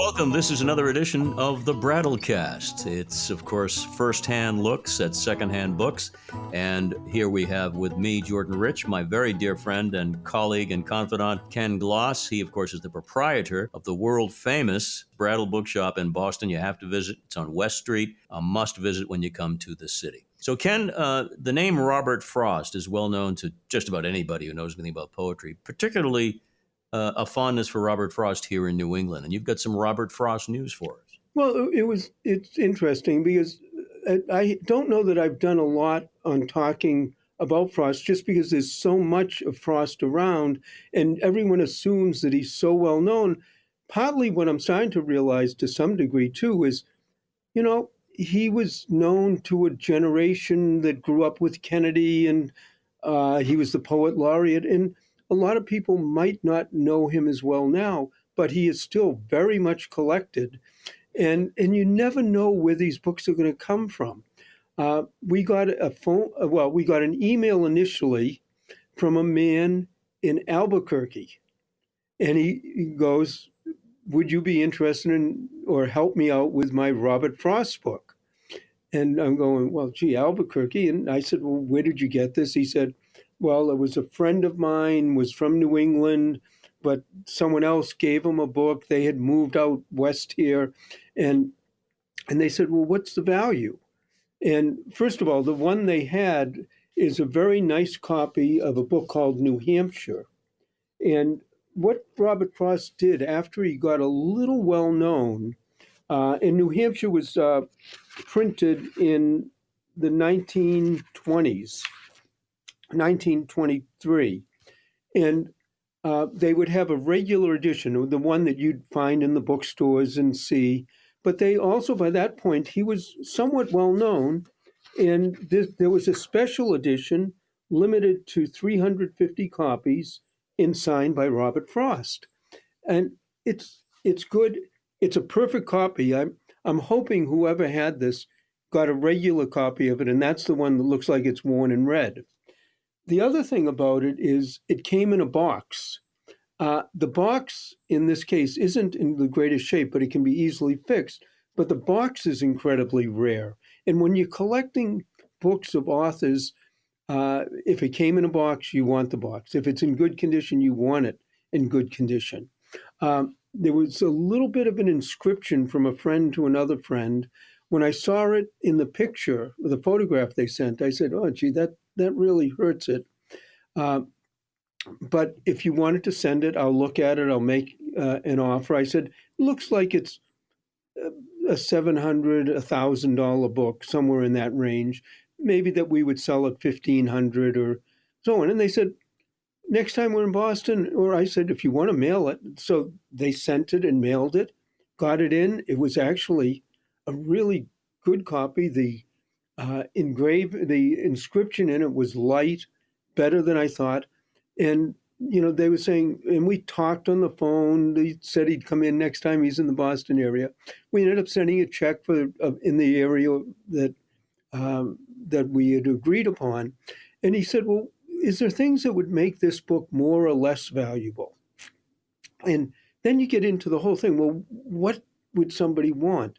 Welcome. This is another edition of the Brattlecast. It's, of course, first-hand looks at second-hand books. And here we have with me, Jordan Rich, my very dear friend and colleague and confidant, Ken Gloss. He, of course, is the proprietor of the world-famous Brattle Bookshop in Boston. You have to visit. It's on West Street. A must-visit when you come to the city. So, Ken, the name Robert Frost is well known to just about anybody who knows anything about poetry, particularly a fondness for Robert Frost here in New England. And you've got some Robert Frost news for us. Well, it's interesting because I don't know that I've done a lot on talking about Frost just because there's so much of Frost around and everyone assumes that he's so well known. Partly what I'm starting to realize to some degree too is, he was known to a generation that grew up with Kennedy, and he was the poet laureate. And a lot of people might not know him as well now, but he is still very much collected. And you never know where these books are going to come from. We got an email initially from a man in Albuquerque. And he goes, would you be interested in or help me out with my Robert Frost book? And I'm going, well, gee, Albuquerque. And I said, well, where did you get this? He said, well, it was a friend of mine, was from New England, but someone else gave him a book. They had moved out west here. And they said, well, what's the value? And first of all, the one they had is a very nice copy of a book called New Hampshire. And what Robert Frost did after he got a little well known, and New Hampshire was printed in the 1920s, 1923. And they would have a regular edition, the one that you'd find in the bookstores and see. But they also, by that point, he was somewhat well known. And there was a special edition limited to 350 copies and signed by Robert Frost. And it's good. It's a perfect copy. I'm hoping whoever had this got a regular copy of it, and that's the one that looks like it's worn and red. The other thing about it is it came in a box. The box, in this case, isn't in the greatest shape, but it can be easily fixed. But the box is incredibly rare. And when you're collecting books of authors, if it came in a box, you want the box. If it's in good condition, you want it in good condition. There was a little bit of an inscription from a friend to another friend. When I saw it in the picture, the photograph they sent, I said, oh, gee, that really hurts it. But if you wanted to send it, I'll look at it. I'll make an offer. I said, looks like it's a $700, $1,000 book, somewhere in that range. Maybe that we would sell at $1,500 or so on. And they said, next time we're in Boston, or I said, if you want to mail it. So they sent it and mailed it, got it in. It was actually a really good copy. The inscription in it was light, better than I thought. And, they were saying, and we talked on the phone. He said he'd come in next time he's in the Boston area. We ended up sending a check for in the area that we had agreed upon. And he said, well, is there things that would make this book more or less valuable? And then you get into the whole thing. Well, what would somebody want?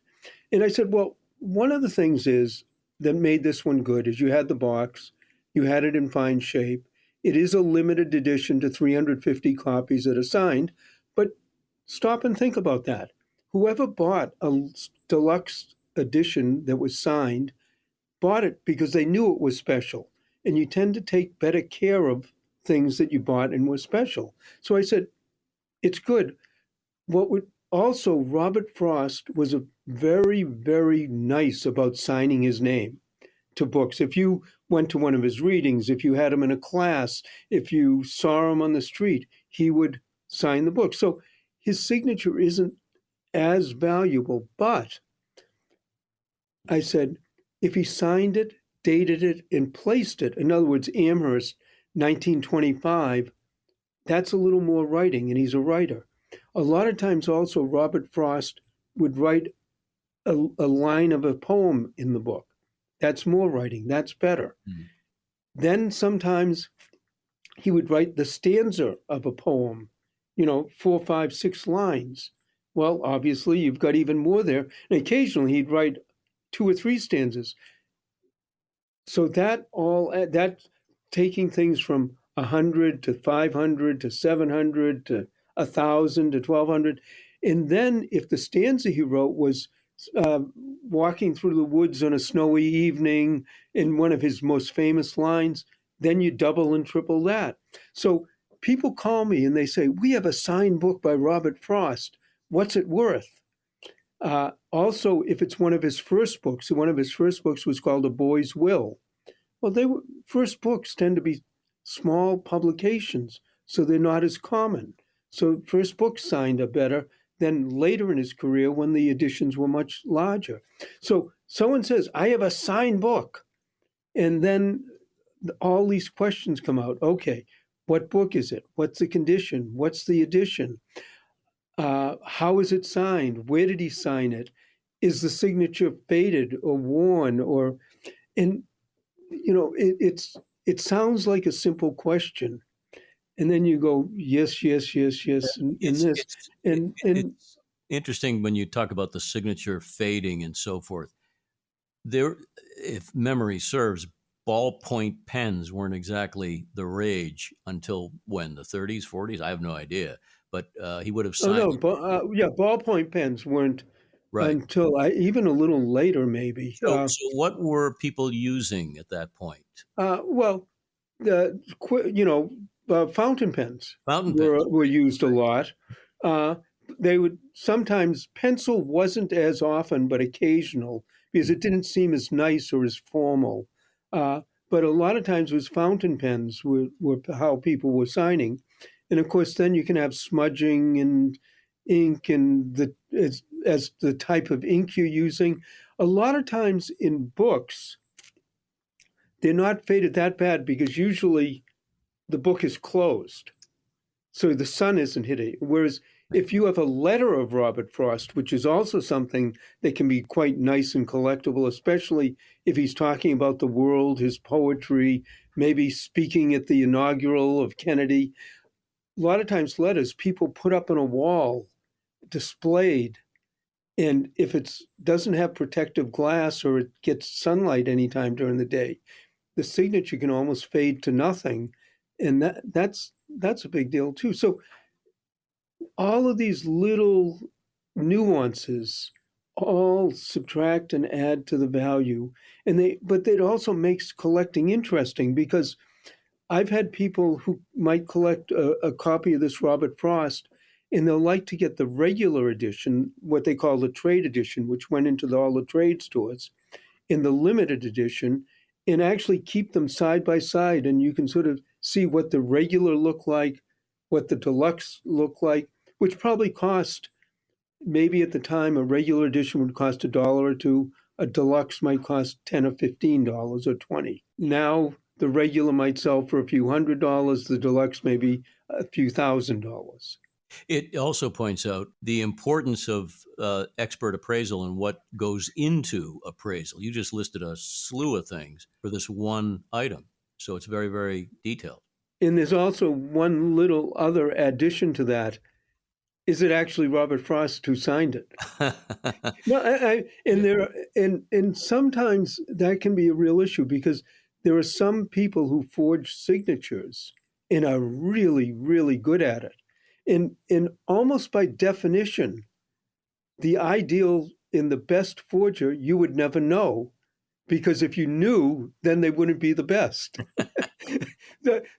And I said, well, one of the things that made this one good is you had the box, you had it in fine shape. It is a limited edition to 350 copies that are signed, but stop and think about that. Whoever bought a deluxe edition that was signed bought it because they knew it was special. And you tend to take better care of things that you bought and were special. So I said, it's good. Robert Frost was a very, very nice about signing his name to books. If you went to one of his readings, if you had him in a class, if you saw him on the street, he would sign the book. So his signature isn't as valuable, but I said, if he signed it, dated it, and placed it, in other words, Amherst, 1925, that's a little more writing, and he's a writer. A lot of times also, Robert Frost would write a line of a poem in the book. That's more writing. That's better. Mm. Then sometimes he would write the stanza of a poem, 4, 5, 6 lines. Well, obviously, you've got even more there. And occasionally he'd write two or three stanzas. So that taking things from 100 to 500 to 700 to 1,000 to 1,200. And then if the stanza he wrote was uh, walking through the woods on a snowy evening in one of his most famous lines, then you double and triple that. So people call me and they say, "We have a signed book by Robert Frost. What's it worth?" Also, if it's one of his first books, one of his first books was called A Boy's Will. Well, first books tend to be small publications, so they're not as common. So first books signed are better than later in his career when the editions were much larger. So someone says, "I have a signed book," and then all these questions come out. Okay, what book is it? What's the condition? What's the edition? How is it signed? Where did he sign it? Is the signature faded or worn? Or and it sounds like a simple question, and then you go yes, yes, yes, yes, and It's this, it's and it's interesting when you talk about the signature fading and so forth. There, if memory serves, ballpoint pens weren't exactly the rage until when, the 30s, 40s. I have no idea, but he would have oh signed no, them. yeah, ballpoint pens weren't Right. until even a little later, maybe. So what were people using at that point? Well, fountain pens Fountain pens. were used a lot. Uh, they would sometimes pencil wasn't as often, but occasional because it didn't seem as nice or as formal. Uh, but a lot of times it was fountain pens were how people were signing, and of course then you can have smudging and ink and as the type of ink you're using. A lot of times in books, they're not faded that bad because usually the book is closed. So the sun isn't hitting. Whereas if you have a letter of Robert Frost, which is also something that can be quite nice and collectible, especially if he's talking about the world, his poetry, maybe speaking at the inaugural of Kennedy, a lot of times letters people put up on a wall, displayed. And if it doesn't have protective glass or it gets sunlight anytime during the day, the signature can almost fade to nothing, and that's a big deal too. So all of these little nuances all subtract and add to the value, and but it also makes collecting interesting because I've had people who might collect a copy of this Robert Frost, and they'll like to get the regular edition, what they call the trade edition, which went into all the trade stores, in the limited edition, and actually keep them side by side, and you can sort of see what the regular look like, what the deluxe look like, which probably cost, maybe at the time a regular edition would cost $1 or two, a deluxe might cost $10 or $15 or 20. Now the regular might sell for a few $100, the deluxe maybe a few $1,000. It also points out the importance of expert appraisal and what goes into appraisal. You just listed a slew of things for this one item. So it's very, very detailed. And there's also one little other addition to that. Is it actually Robert Frost who signed it? No, and and sometimes that can be a real issue because there are some people who forge signatures and are really, really good at it. And almost by definition, the ideal in the best forger you would never know because if you knew, then they wouldn't be the best.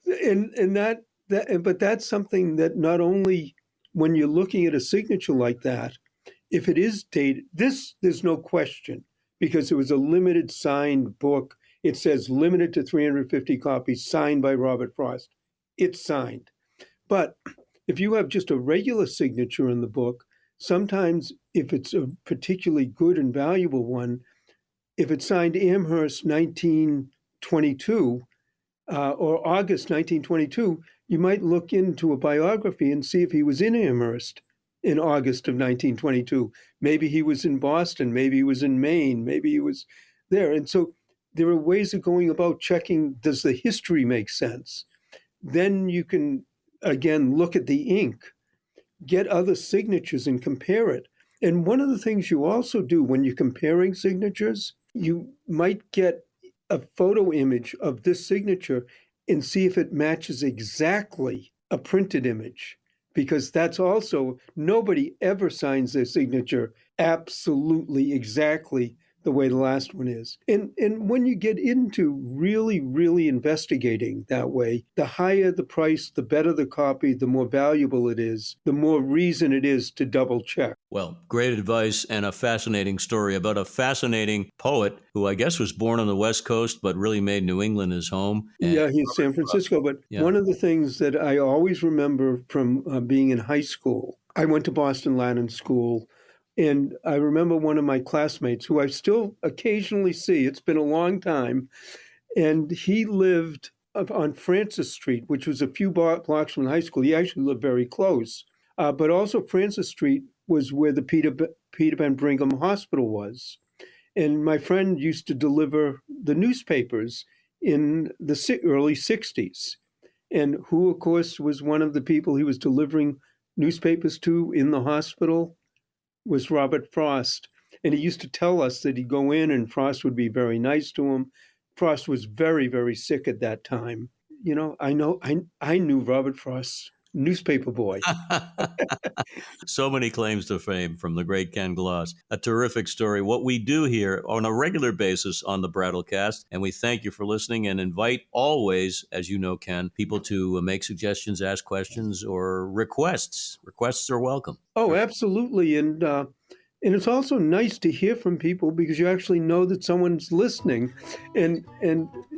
And but that's something that not only when you're looking at a signature like that, if it is dated, there's no question because it was a limited signed book. It says limited to 350 copies, signed by Robert Frost. It's signed. But if you have just a regular signature in the book, sometimes if it's a particularly good and valuable one, if it's signed Amherst 1922 or August 1922, you might look into a biography and see if he was in Amherst in August of 1922. Maybe he was in Boston, maybe he was in Maine, maybe he was there. And so there are ways of going about checking, does the history make sense? Then you can, again, look at the ink. get other signatures and compare it. And one of the things you also do when you're comparing signatures, you might get a photo image of this signature and see if it matches exactly a printed image. Because that's also, nobody ever signs their signature absolutely exactly the way the last one is. And when you get into really, really investigating that way, the higher the price, the better the copy, the more valuable it is, the more reason it is to double check. Well, great advice and a fascinating story about a fascinating poet who I guess was born on the West Coast, but really made New England his home. Yeah, he's San Francisco. But one of the things that I always remember from being in high school, I went to Boston Latin School. And I remember one of my classmates who I still occasionally see, it's been a long time, and he lived on Francis Street, which was a few blocks from the high school. He actually lived very close. But also Francis Street was where the Peter Van Brigham Hospital was. And my friend used to deliver the newspapers in the early 60s. And who, of course, was one of the people he was delivering newspapers to in the hospital was Robert Frost. And he used to tell us that he'd go in and Frost would be very nice to him. Frost was very, very sick at that time. You know, I knew Robert Frost's newspaper boy. So many claims to fame from the great Ken Gloss. A terrific story. What we do here on a regular basis on the Brattlecast, and we thank you for listening and invite always, as you know, Ken, people to make suggestions, ask questions, or requests. Requests are welcome. Oh, absolutely. And it's also nice to hear from people because you actually know that someone's listening. And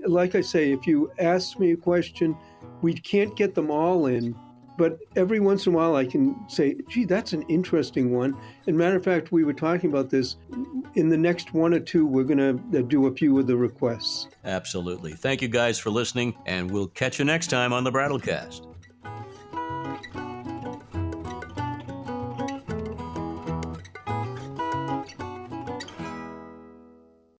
like I say, if you ask me a question, we can't get them all in. But every once in a while I can say, gee, that's an interesting one. And matter of fact, we were talking about this. In the next one or two, we're going to do a few of the requests. Absolutely. Thank you guys for listening, and we'll catch you next time on the Brattlecast.